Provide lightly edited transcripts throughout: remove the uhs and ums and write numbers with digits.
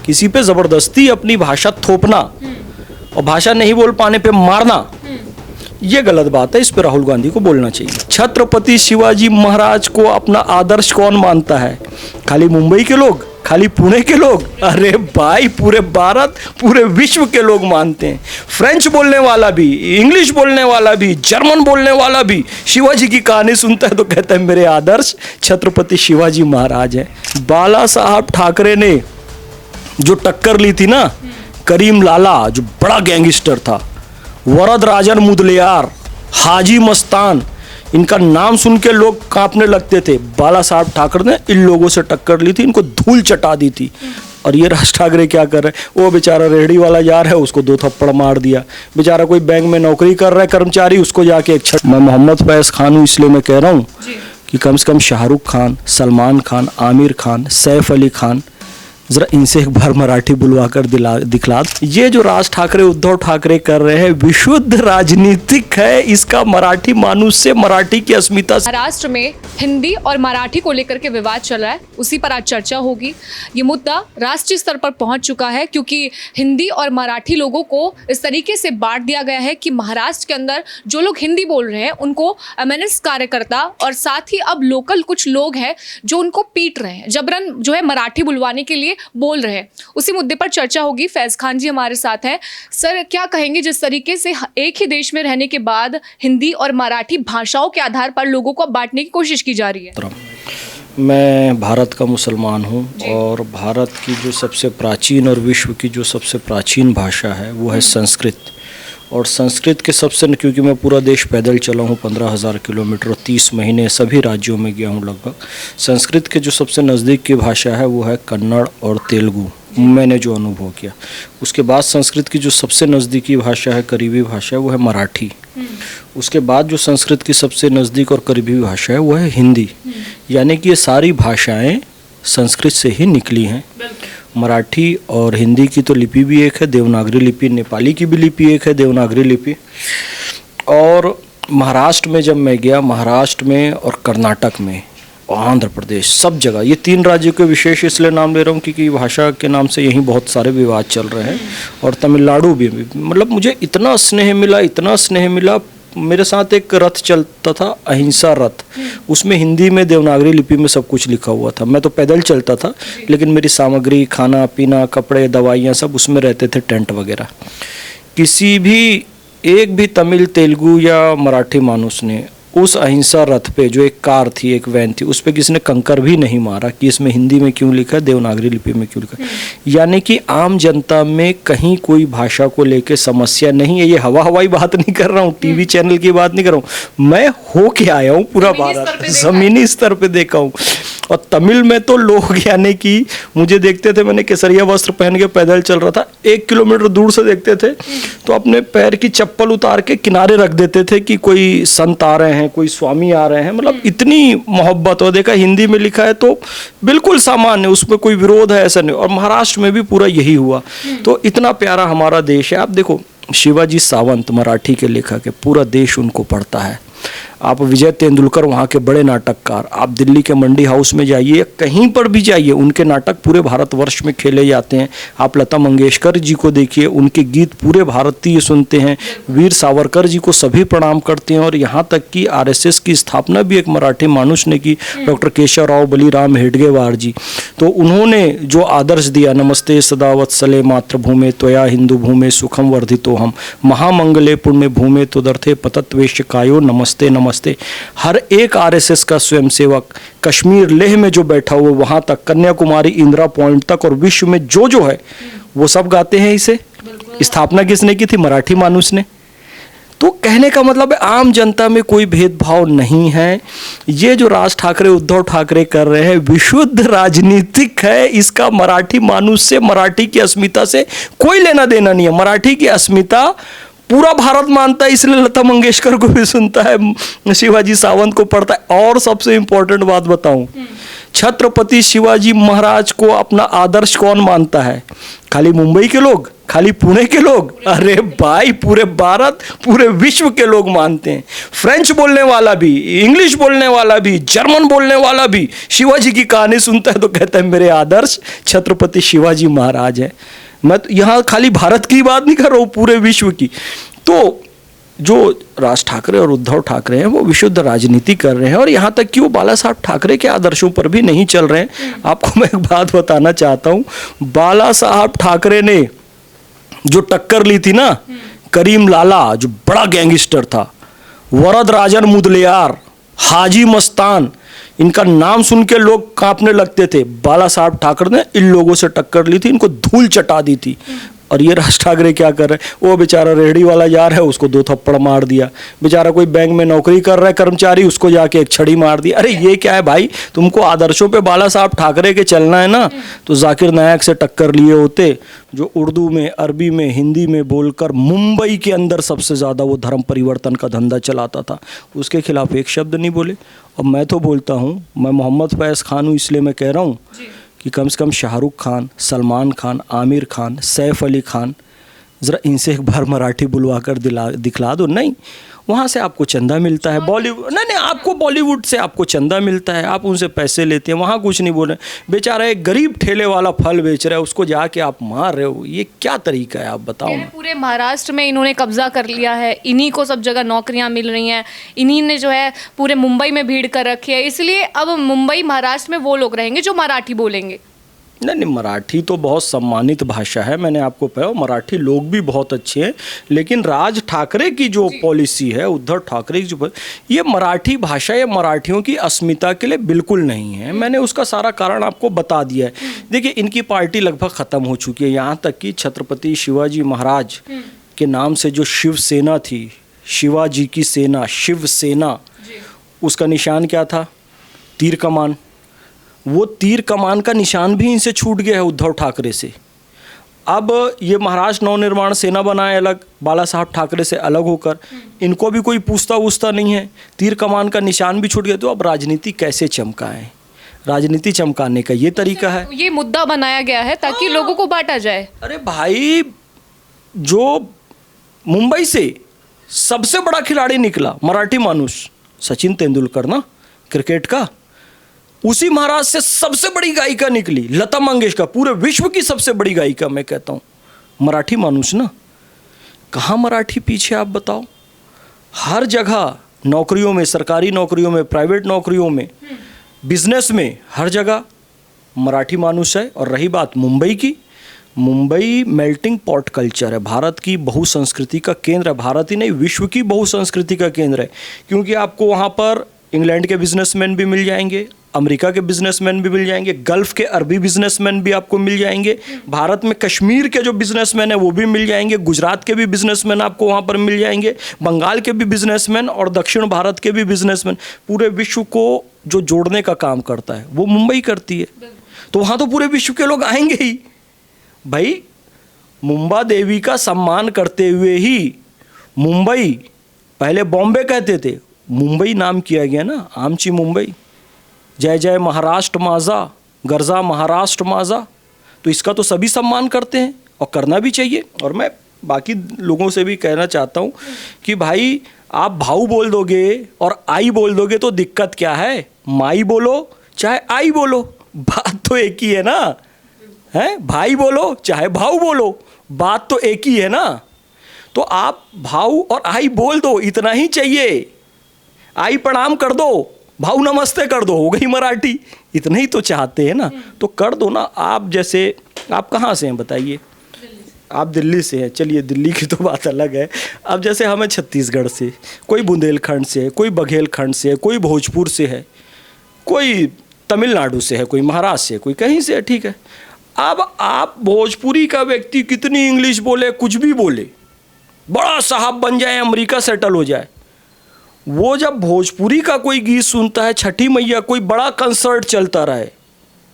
किसी पे जबरदस्ती अपनी भाषा थोपना और भाषा नहीं बोल पाने पे मारना, ये गलत बात है। इस पे राहुल गांधी को बोलना चाहिए। छत्रपति शिवाजी महाराज को अपना आदर्श कौन मानता है? खाली मुंबई के लोग, खाली पुणे के लोग? अरे भाई, पूरे भारत, पूरे विश्व के लोग मानते हैं। फ्रेंच बोलने वाला भी, इंग्लिश बोलने वाला भी, जर्मन बोलने वाला भी शिवाजी की कहानी सुनता है तो कहता है मेरे आदर्श छत्रपति शिवाजी महाराज है। बाला साहब ठाकरे ने जो टक्कर ली थी ना करीम लाला, जो बड़ा गैंगस्टर था, वरदराजन मुदलियार, हाजी मस्तान, इनका नाम सुन के लोग कांपने लगते थे। बाला साहब ठाकरे ने इन लोगों से टक्कर ली थी, इनको धूल चटा दी थी। और ये राज ठाकरे क्या कर रहे हैं? वो बेचारा रेहड़ी वाला जा रहा है, उसको 2 थप्पड़ मार दिया। बेचारा कोई बैंक में नौकरी कर रहा है कर्मचारी, उसको जाके एक छट। मैं मोहम्मद फैज खान हूँ, इसलिए मैं कह रहा हूँ कि कम से कम शाहरुख खान, सलमान खान, आमिर खान, सैफ अली खान, जरा इनसे एक बार मराठी बुलवा कर दिखला। ये जो राज ठाकरे, उद्धव ठाकरे कर रहे हैं विशुद्ध राजनीतिक है। इसका मराठी मानुष से, मराठी की अस्मिता से। महाराष्ट्र में हिंदी और मराठी को लेकर के विवाद चल रहा है, उसी पर आज चर्चा होगी। ये मुद्दा राष्ट्रीय स्तर पर पहुंच चुका है क्योंकि हिंदी और मराठी लोगों को इस तरीके से बांट दिया गया है कि महाराष्ट्र के अंदर जो लोग हिंदी बोल रहे हैं उनको एमएनएस कार्यकर्ता और साथ ही अब लोकल कुछ लोग हैं जो उनको पीट रहे हैं, जबरन जो है मराठी बुलवाने के लिए बोल रहे हैं। उसी मुद्दे पर चर्चा होगी। फैज खान जी हमारे साथ हैं। सर, क्या कहेंगे जिस तरीके से एक ही देश में रहने के बाद हिंदी और मराठी भाषाओं के आधार पर लोगों को बांटने की कोशिश की जा रही है? मैं भारत का मुसलमान हूँ और भारत की जो सबसे प्राचीन और विश्व की जो सबसे प्राचीन भाषा है वो है संस्कृत। और संस्कृत के सबसे, क्योंकि मैं पूरा देश पैदल चला हूँ 15,000 किलोमीटर और 30 महीने सभी राज्यों में गया हूँ लगभग। संस्कृत के जो सबसे नज़दीक की भाषा है वो है कन्नड़ और तेलुगु, मैंने जो अनुभव किया। उसके बाद संस्कृत की जो सबसे नज़दीकी भाषा है, करीबी भाषा है, वो है मराठी। उसके बाद जो संस्कृत की सबसे नज़दीक और करीबी भाषा है वो है हिंदी। यानी कि ये सारी भाषाएँ संस्कृत से ही निकली हैं। मराठी और हिंदी की तो लिपि भी एक है, देवनागरी लिपि, नेपाली की भी लिपि एक है, देवनागरी लिपि। और महाराष्ट्र में जब मैं गया, महाराष्ट्र में और कर्नाटक में, आंध्र प्रदेश, सब जगह, ये 3 राज्यों के विशेष इसलिए नाम ले रहा हूँ क्योंकि भाषा के नाम से यहीं बहुत सारे विवाद चल रहे हैं। और तमिलनाडु भी, मतलब मुझे इतना स्नेह मिला, इतना स्नेह मिला। मेरे साथ एक रथ चलता था, अहिंसा रथ, उसमें हिंदी में देवनागरी लिपि में सब कुछ लिखा हुआ था। मैं तो पैदल चलता था लेकिन मेरी सामग्री, खाना पीना, कपड़े, दवाइयाँ सब उसमें रहते थे, टेंट वगैरह। किसी भी एक भी तमिल, तेलुगु या मराठी मानुस ने उस अहिंसा रथ पे, जो एक कार थी, एक वैन थी, उस पे किसी ने कंकर भी नहीं मारा कि इसमें हिंदी में क्यों लिखा है, देवनागरी लिपि में क्यों लिखा है। यानी कि आम जनता में कहीं कोई भाषा को लेके समस्या नहीं है। ये हवाई बात नहीं कर रहा हूँ, टीवी चैनल की बात नहीं कर रहा हूँ, मैं हो के आया हूँ, पूरा भारत जमीनी स्तर पे देखा हूँ। और तमिल में तो लोग, यानी कि मुझे देखते थे, मैंने केसरिया वस्त्र पहन के पैदल चल रहा था, 1 किलोमीटर दूर से देखते थे तो अपने पैर की चप्पल उतार के किनारे रख देते थे कि कोई संत आ रहे हैं, कोई स्वामी आ रहे हैं। मतलब इतनी मोहब्बत। और देखा हिंदी में लिखा है तो बिल्कुल सामान्य, उसमें कोई विरोध है ऐसा नहीं। और महाराष्ट्र में भी पूरा यही हुआ। तो इतना प्यारा हमारा देश है। आप देखो, शिवाजी सावंत मराठी के लेखक है, पूरा देश उनको पढ़ता है। आप विजय तेंदुलकर, वहाँ के बड़े नाटककार, आप दिल्ली के मंडी हाउस में जाइए, कहीं पर भी जाइए, उनके नाटक पूरे भारतवर्ष में खेले जाते हैं। आप लता मंगेशकर जी को देखिए, उनके गीत पूरे भारतीय सुनते हैं। वीर सावरकर जी को सभी प्रणाम करते हैं। और यहाँ तक कि आरएसएस की स्थापना भी एक मराठी मानुष ने की, डॉक्टर केशवराव बलिराम हेडगेवार जी। तो उन्होंने जो आदर्श दिया, नमस्ते सदा वत्सले मातृभूमे त्वया हिंदू भूमे सुखम वर्धितो हम, महामंगले पुण्य भूमे तुदर्थे पतत्वेश कायो नमस्ते नमस्ते। हर एक आरएसएस का स्वयंसेवक कश्मीर, लेह में जो बैठा हुआ, वहां तक, कन्याकुमारी, इंदिरा पॉइंट तक, और विश्व में जो है वो सब गाते हैं इसे। स्थापना किसने की थी? मराठी मानुष ने। तो कहने का मतलब है आम जनता में कोई भेदभाव नहीं है। ये जो राज ठाकरे, उद्धव ठाकरे कर रहे हैं विशुद्ध राजनीतिक है। इसका मराठी मानुष से, मराठी की अस्मिता से कोई लेना देना नहीं है। मराठी की अस्मिता पूरा भारत मानता है, इसलिए लता मंगेशकर को भी सुनता है, शिवाजी सावंत को पढ़ता है। और सबसे इंपॉर्टेंट बात बताऊं, छत्रपति शिवाजी महाराज को अपना आदर्श कौन मानता है? खाली मुंबई के लोग, खाली पुणे के लोग? अरे भाई पूरे भारत पूरे विश्व के लोग मानते हैं। फ्रेंच बोलने वाला भी, इंग्लिश बोलने वाला भी, जर्मन बोलने वाला भी शिवाजी की कहानी सुनता है तो कहता है मेरे आदर्श छत्रपति शिवाजी महाराज हैं। मैं तो यहाँ खाली भारत की बात नहीं कर रहा हूँ, पूरे विश्व की। तो जो राज ठाकरे और उद्धव ठाकरे हैं वो विशुद्ध राजनीति कर रहे हैं, और यहाँ तक कि वो बाला साहब ठाकरे के आदर्शों पर भी नहीं चल रहे हैं। आपको मैं एक बात बताना चाहता हूँ, बाला साहब ठाकरे ने जो टक्कर ली थी ना करीम लाला, जो बड़ा गैंगस्टर था, वरद राजन मुदलियार, हाजी मस्तान, इनका नाम सुन के लोग कांपने लगते थे। बाला साहब ठाकरे ने इन लोगों से टक्कर ली थी, इनको धूल चटा दी थी। और ये राज ठाकरे क्या कर रहे हैं, वो बेचारा रेहड़ी वाला जा रहा है उसको 2 थप्पड़ मार दिया, बेचारा कोई बैंक में नौकरी कर रहा है कर्मचारी, उसको जाके एक छड़ी मार दी। अरे ये क्या है भाई, तुमको आदर्शों पे बाला साहब ठाकरे के चलना है ना तो जाकिर नायक से टक्कर लिए होते, जो उर्दू में, अरबी में, हिंदी में बोलकर मुंबई के अंदर सबसे ज़्यादा वो धर्म परिवर्तन का धंधा चलाता था। उसके खिलाफ एक शब्द नहीं बोले। और मैं तो बोलता हूँ, मैं मोहम्मद फैज़ खान हूँ इसलिए मैं कह रहा हूँ कि कम से कम शाहरुख खान, सलमान खान, आमिर खान, सैफ अली खान, ज़रा इनसे एक बार मराठी बुलवा कर दिखला दो। नहीं, वहाँ से आपको चंदा मिलता है, बॉलीवुड नहीं, आपको बॉलीवुड से आपको चंदा मिलता है, आप उनसे पैसे लेते हैं, वहाँ कुछ नहीं बोल रहे। बेचारा एक गरीब ठेले वाला फल बेच रहा है, उसको जाके आप मार रहे हो, ये क्या तरीका है आप बताओ ना। पूरे महाराष्ट्र में इन्होंने कब्जा कर लिया है, इन्हीं को सब जगह नौकरियां मिल रही हैं, इन्हीं ने जो है पूरे मुंबई में भीड़ कर रखी है, इसलिए अब मुंबई महाराष्ट्र में वो लोग रहेंगे जो मराठी बोलेंगे। नहीं, मराठी तो बहुत सम्मानित भाषा है, मैंने आपको कहा मराठी लोग भी बहुत अच्छे हैं, लेकिन राज ठाकरे की जो पॉलिसी है, उद्धव ठाकरे की जो, ये मराठी भाषा या मराठियों की अस्मिता के लिए बिल्कुल नहीं है। मैंने उसका सारा कारण आपको बता दिया है। देखिए, इनकी पार्टी लगभग ख़त्म हो चुकी है, यहाँ तक कि छत्रपति शिवाजी महाराज के नाम से जो शिवसेना थी, शिवाजी की सेना, शिवसेना, उसका निशान क्या था? तीर कमान। वो तीर कमान का निशान भी इनसे छूट गया है उद्धव ठाकरे से। अब ये महाराष्ट्र नवनिर्माण सेना बनाए अलग, बाला साहब ठाकरे से अलग होकर, इनको भी कोई पूछता वूछता नहीं है, तीर कमान का निशान भी छूट गया। तो अब राजनीति कैसे चमकाएं? राजनीति चमकाने का ये तरीका है, ये मुद्दा बनाया गया है ताकि लोगों को बांटा जाए। अरे भाई, जो मुंबई से सबसे बड़ा खिलाड़ी निकला मराठी मानुष, सचिन तेंदुलकर ना, क्रिकेट का, उसी महाराष्ट्र से सबसे बड़ी गायिका निकली लता मंगेशकर, पूरे विश्व की सबसे बड़ी गायिका मैं कहता हूँ, मराठी मानुष ना। कहाँ मराठी पीछे आप बताओ? हर जगह नौकरियों में, सरकारी नौकरियों में, प्राइवेट नौकरियों में, बिजनेस में, हर जगह मराठी मानुष है। और रही बात मुंबई की, मुंबई मेल्टिंग पॉट कल्चर है, भारत की बहुसंस्कृति का केंद्र है, भारत ही नहीं विश्व की बहुसंस्कृति का केंद्र है, क्योंकि आपको वहाँ पर इंग्लैंड के बिजनेसमैन भी मिल जाएंगे, अमेरिका के बिजनेसमैन भी मिल जाएंगे, गल्फ के अरबी बिजनेसमैन भी आपको मिल जाएंगे, भारत में कश्मीर के जो बिजनेसमैन है वो भी मिल जाएंगे, गुजरात के भी बिजनेसमैन आपको वहाँ पर मिल जाएंगे, बंगाल के भी बिजनेसमैन और दक्षिण भारत के भी बिजनेसमैन। पूरे विश्व को जो जोड़ने का काम करता है वो मुंबई करती है, तो वहाँ तो पूरे विश्व के लोग आएंगे ही। भाई, मुंबा देवी का सम्मान करते हुए ही मुंबई, पहले बॉम्बे कहते थे, मुंबई नाम किया गया ना, आमची मुंबई, जय जय महाराष्ट्र माझा, गर्जा महाराष्ट्र माझा। तो इसका तो सभी सम्मान करते हैं और करना भी चाहिए। और मैं बाकी लोगों से भी कहना चाहता हूँ कि भाई, आप भाऊ बोल दोगे और आई बोल दोगे तो दिक्कत क्या है? माई बोलो चाहे आई बोलो, बात तो एक ही है ना, है? भाई बोलो चाहे भाऊ बोलो, बात तो एक ही है ना। तो आप भाऊ और आई बोल दो, इतना ही चाहिए। आई प्रणाम कर दो, भाऊ नमस्ते कर दो, हो गई मराठी। इतना ही तो चाहते हैं ना, तो कर दो ना। आप जैसे, आप कहाँ से हैं बताइए? आप दिल्ली से हैं, चलिए दिल्ली की तो बात अलग है। अब जैसे हमें छत्तीसगढ़ से, कोई बुंदेलखंड से है, कोई बघेलखंड से है, कोई भोजपुर से है, कोई तमिलनाडु से है, कोई महाराष्ट्र से, कोई कहीं से है, ठीक है। अब आप भोजपुरी का व्यक्ति कितनी इंग्लिश बोले, कुछ भी बोले, बड़ा साहब बन जाए, अमेरिका सेटल हो जाए, वो जब भोजपुरी का कोई गीत सुनता है, छठी मैया, कोई बड़ा कंसर्ट चलता रहे,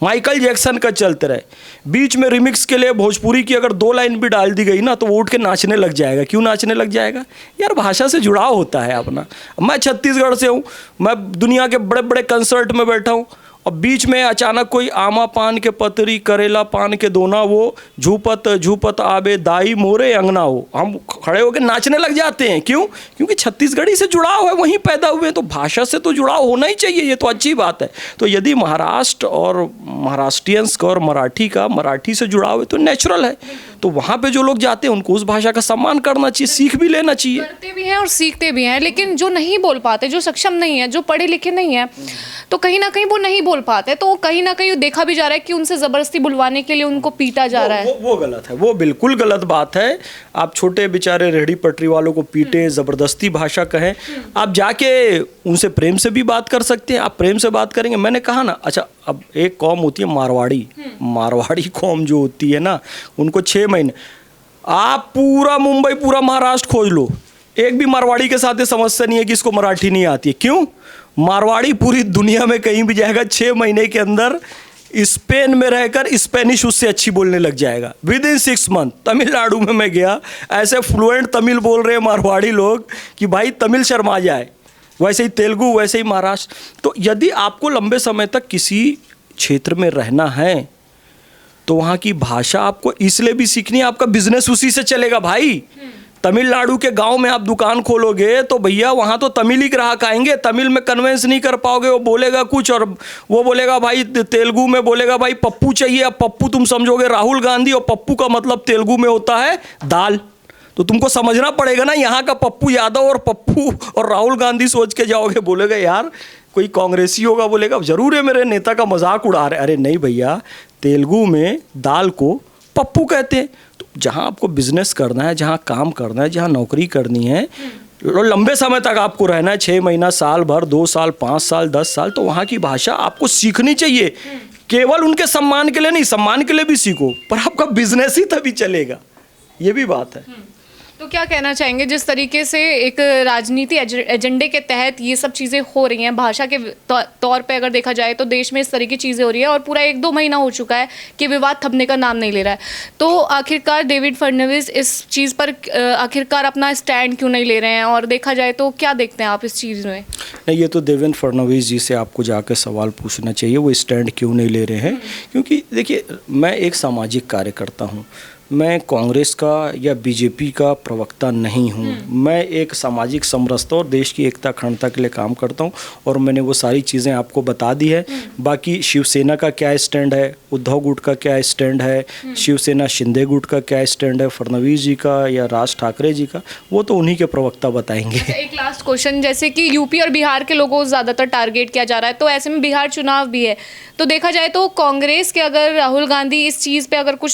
माइकल जैक्सन का चलते रहे, बीच में रिमिक्स के लिए भोजपुरी की अगर 2 लाइन भी डाल दी गई ना तो वो उठ के नाचने लग जाएगा। क्यों नाचने लग जाएगा? यार, भाषा से जुड़ाव होता है अपना। मैं छत्तीसगढ़ से हूँ, मैं दुनिया के बड़े बड़े कंसर्ट में बैठा हूँ और बीच में अचानक कोई आमा पान के पतरी करेला पान के दोना वो झूपत झूपत आबे दाई मोरे अंगना हो, हम खड़े होकर नाचने लग जाते हैं। क्यों? क्योंकि छत्तीसगढ़ी से जुड़ाव है, वहीं पैदा हुए, तो भाषा से तो जुड़ाव होना ही चाहिए, ये तो अच्छी बात है। तो यदि महाराष्ट्र और महाराष्ट्रियंस का और मराठी से जुड़ाव है तो नेचुरल है, तो वहाँ पे जो लोग जाते हैं उनको उस भाषा का सम्मान करना चाहिए, सीख भी लेना चाहिए। करते भी हैं और सीखते भी हैं, लेकिन जो नहीं बोल पाते, जो सक्षम नहीं है, जो पढ़े लिखे नहीं है, तो कहीं ना कहीं वो नहीं बोल पाते, तो कहीं ना कहीं देखा भी जा रहा है कि उनसे जबरदस्ती बुलवाने के लिए उनको पीटा जा रहा है। वो गलत है, वो बिल्कुल गलत बात है। आप छोटे बेचारे रेहड़ी पटरी वालों को पीटे, जबरदस्ती भाषा कहें, आप जाके उनसे प्रेम से भी बात कर सकते हैं। आप प्रेम से बात करेंगे, मैंने कहा ना। अच्छा, अब एक कौम होती है मारवाड़ी कौम जो होती है ना, उनको 6 महीने, आप पूरा मुंबई पूरा महाराष्ट्र खोज लो, एक भी मारवाड़ी के साथ ये समस्या नहीं है कि इसको मराठी नहीं आती है। क्यों? मारवाड़ी पूरी दुनिया में कहीं भी जाएगा 6 महीने के अंदर स्पेन में रहकर स्पेनिश उससे अच्छी बोलने लग जाएगा विद इन 6 मंथ। तमिलनाडु में मैं गया, ऐसे फ्लुएंट तमिल बोल रहे हैं मारवाड़ी लोग कि भाई तमिल शर्मा जाए। वैसे ही तेलुगु, वैसे ही महाराष्ट्र। तो यदि आपको लंबे समय तक किसी क्षेत्र में रहना है तो वहाँ की भाषा आपको इसलिए भी सीखनी है, आपका बिजनेस उसी से चलेगा भाई। तमिलनाडु के गांव में आप दुकान खोलोगे तो भैया वहाँ तो तमिल ही ग्राहक आएंगे, तमिल में कन्वेंस नहीं कर पाओगे, वो बोलेगा कुछ और वो बोलेगा भाई, तेलुगु में बोलेगा भाई पप्पू चाहिए। अब पप्पू तुम समझोगे राहुल गांधी, और पप्पू का मतलब तेलुगु में होता है दाल। तो तुमको समझना पड़ेगा ना, यहाँ का पप्पू यादव और पप्पू और राहुल गांधी सोच के जाओगे, बोलेगा यार कोई कांग्रेसी होगा, बोलेगा जरूर है मेरे नेता का मजाक उड़ा रहे। अरे नहीं भैया, तेलुगु में दाल को पप्पू कहते हैं। तो जहाँ आपको बिजनेस करना है, जहाँ काम करना है, जहाँ नौकरी करनी है, लंबे समय तक आपको रहना है, 6 महीना, साल भर, 2 साल, 5 साल, 10 साल, तो वहाँ की भाषा आपको सीखनी चाहिए। केवल उनके सम्मान के लिए नहीं, सम्मान के लिए भी सीखो, पर आपका बिजनेस ही तभी चलेगा, ये भी बात है। तो क्या कहना चाहेंगे, जिस तरीके से एक राजनीति एजेंडे के तहत ये सब चीज़ें हो रही हैं, भाषा के तौर पे अगर देखा जाए तो देश में इस तरह की चीज़ें हो रही है और पूरा 1-2 महीना हो चुका है कि विवाद थमने का नाम नहीं ले रहा है, तो आखिरकार देवेंद्र फडणवीस इस चीज़ पर आखिरकार अपना स्टैंड क्यों नहीं ले रहे हैं? और देखा जाए तो क्या देखते हैं आप इस चीज़ में? नहीं, ये तो देवेंद्र फडणवीस जी से आपको जाकर सवाल पूछना चाहिए, वो स्टैंड क्यों नहीं ले रहे हैं। क्योंकि देखिए, मैं एक सामाजिक कार्यकर्ता हूँ, मैं कांग्रेस का या बीजेपी का प्रवक्ता नहीं हूँ। मैं एक सामाजिक समरसता और देश की एकता अखंडता के लिए काम करता हूँ, और मैंने वो सारी चीज़ें आपको बता दी है। बाकी शिवसेना का क्या स्टैंड है, उद्धव गुट का क्या स्टैंड है, शिवसेना शिंदे गुट का क्या स्टैंड है, फडणवीस जी का या राज ठाकरे जी का, वो तो उन्हीं के प्रवक्ता बताएंगे। एक लास्ट क्वेश्चन, जैसे कि यूपी और बिहार के लोगों को ज़्यादातर टारगेट किया जा रहा है, तो ऐसे में बिहार चुनाव भी है, तो देखा जाए तो कांग्रेस के अगर राहुल गांधी इस चीज़ पे अगर कुछ